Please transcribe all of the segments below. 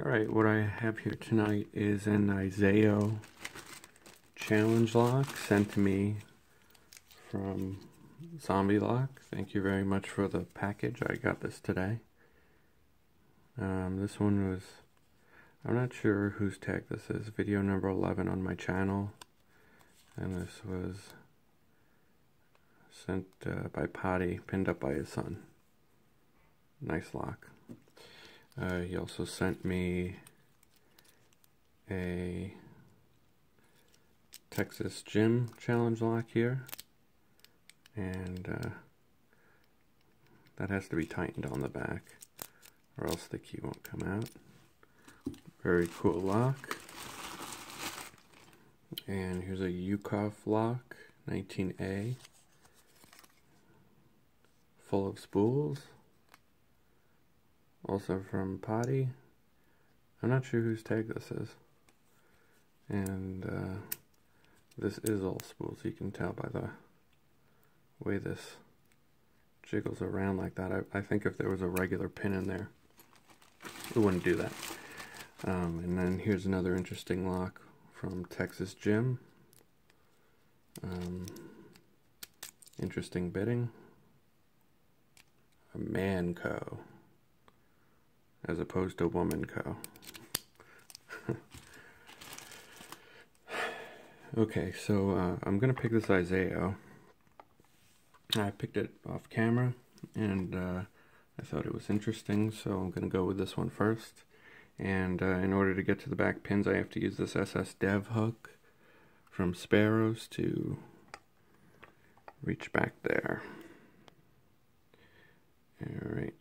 Alright, what I have here tonight is an Iseo challenge lock sent to me from Zombie Lock. Thank you very much for the package. I got this today. This one was, I'm not sure whose tag this is, video number 11 on my channel. And this was sent by Potti, pinned up by his son. Nice lock. He also sent me a Texas Gym challenge lock here, and that has to be tightened on the back or else the key won't come out. Very cool lock. And here's a Yukov lock, 19A, full of spools. Also from Potti. I'm not sure whose tag this is. And this is all spools. You can tell by the way this jiggles around like that. I think if there was a regular pin in there, it wouldn't do that. And then here's another interesting lock from Texas Gym. Interesting bitting. A man co. As opposed to woman co. Okay, so I'm gonna pick this Iseo. I picked it off camera, and I thought it was interesting, so I'm gonna go with this one first. And in order to get to the back pins, I have to use this SS Dev hook from Sparrows to reach back there. All right.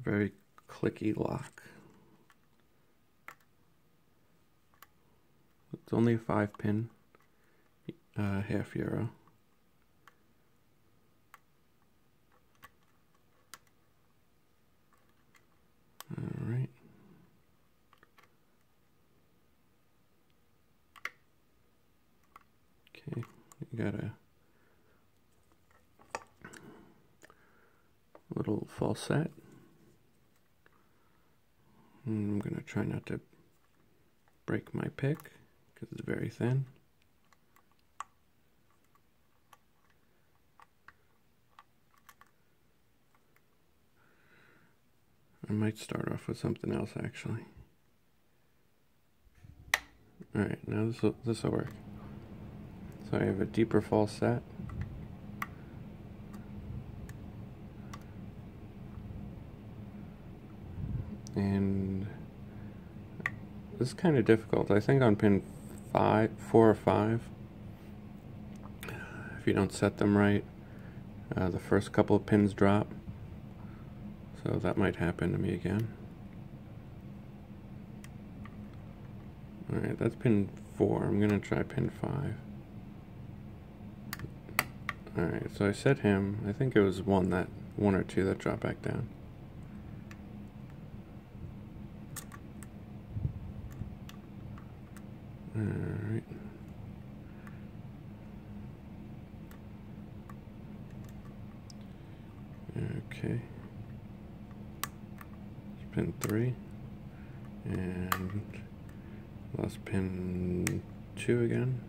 Very clicky lock. It's only a 5-pin, half euro. All right. Okay, we got a little falset. I'm going to try not to break my pick because it's very thin. I might start off with something else actually. Alright, now this will work. So I have a deeper falset. And this is kind of difficult. I think on pin 4 or 5, if you don't set them right, the first couple of pins drop. So that might happen to me again. Alright, that's pin 4. I'm going to try pin 5. Alright, so I set him. I think it was one or two that dropped back down. Alright. Okay. Pin 3. And lost pin 2 again.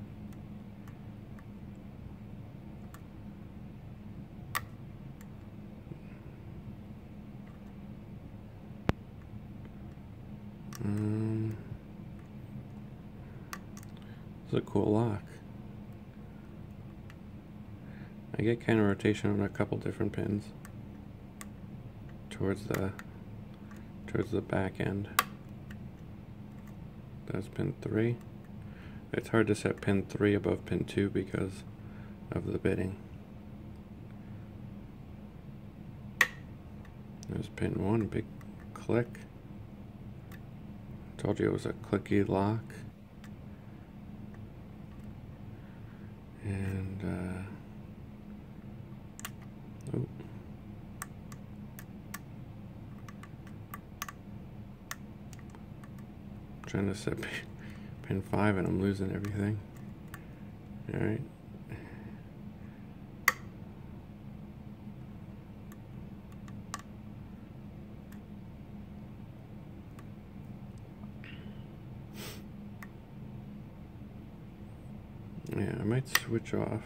It's a cool lock. I get counter rotation on a couple different pins towards the back end. That's pin 3. It's hard to set pin 3 above pin 2 because of the bitting. There's pin 1, big click. Told you it was a clicky lock. And oh. Trying to set pin 5 and I'm losing everything. Alright. might switch off.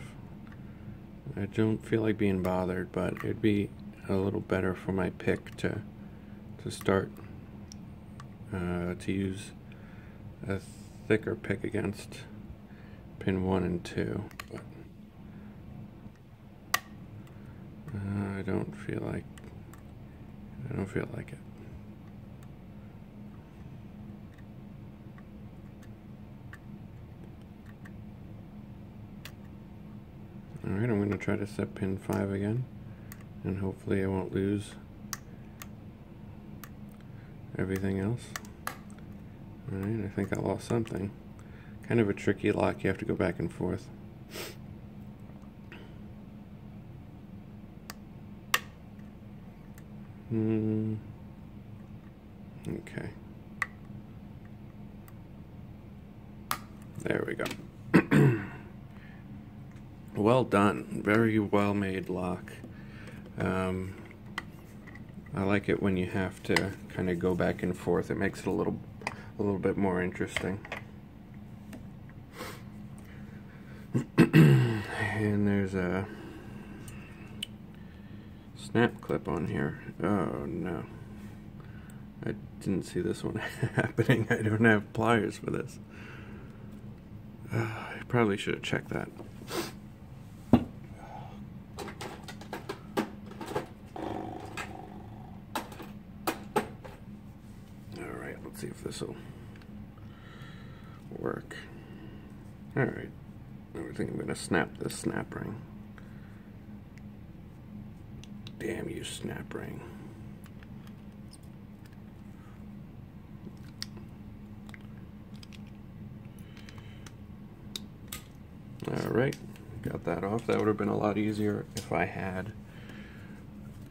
I don't feel like being bothered, but it'd be a little better for my pick to start to use a thicker pick against pin 1 and 2. But I don't feel like it. Alright, I'm going to try to set pin 5 again, and hopefully I won't lose everything else. Alright, I think I lost something. Kind of a tricky lock, you have to go back and forth. Okay. There we go. Well done. Very well made lock. I like it when you have to kind of go back and forth. It makes it a little bit more interesting. And there's a snap clip on here. Oh no. I didn't see this one happening. I don't have pliers for this. I probably should have checked that. Alright, let's see if this will work. Alright, I think I'm going to snap this snap ring. Damn you, snap ring. Alright, got that off. That would have been a lot easier if I had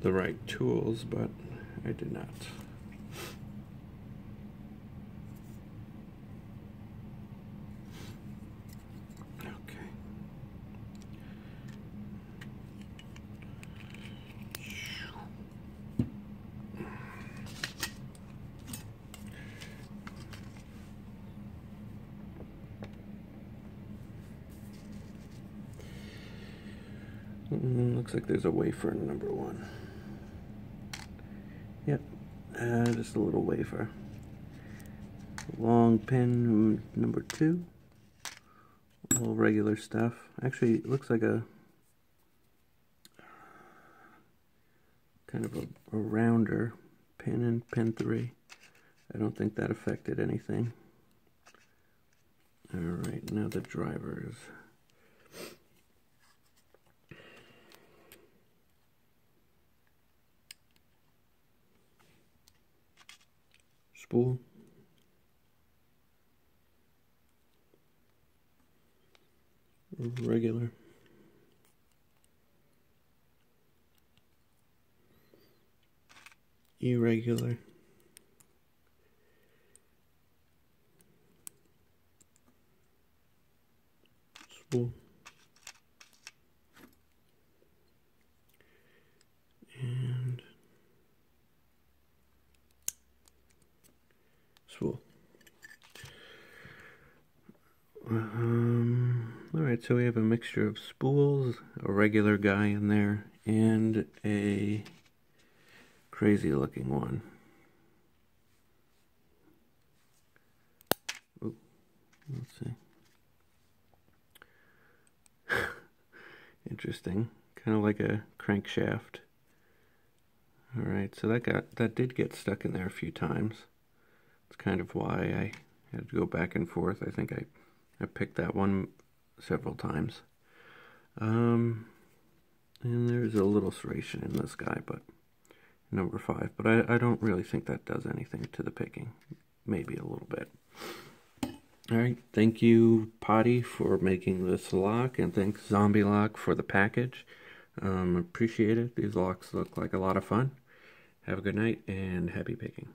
the right tools, but I did not. Okay. Looks like there's a wafer in number 1. Yep, just a little wafer. Long pin number 2. All regular stuff. Actually, it looks like a kind of a rounder pin in pin 3. I don't think that affected anything. Alright, now the drivers. Spool. Regular. Irregular. Spool. And spool. Alright, so we have a mixture of spools, a regular guy in there, and a crazy looking one. Ooh, let's see. Interesting. Kind of like a crankshaft. Alright, so that did get stuck in there a few times. It's kind of why I had to go back and forth. I think I picked that one several times. And there's a little serration in this guy, but number 5. But I don't really think that does anything to the picking. Maybe a little bit. Alright, thank you, Potti, for making this lock, and thanks, Zombie Lock, for the package. Appreciate it. These locks look like a lot of fun. Have a good night, and happy picking.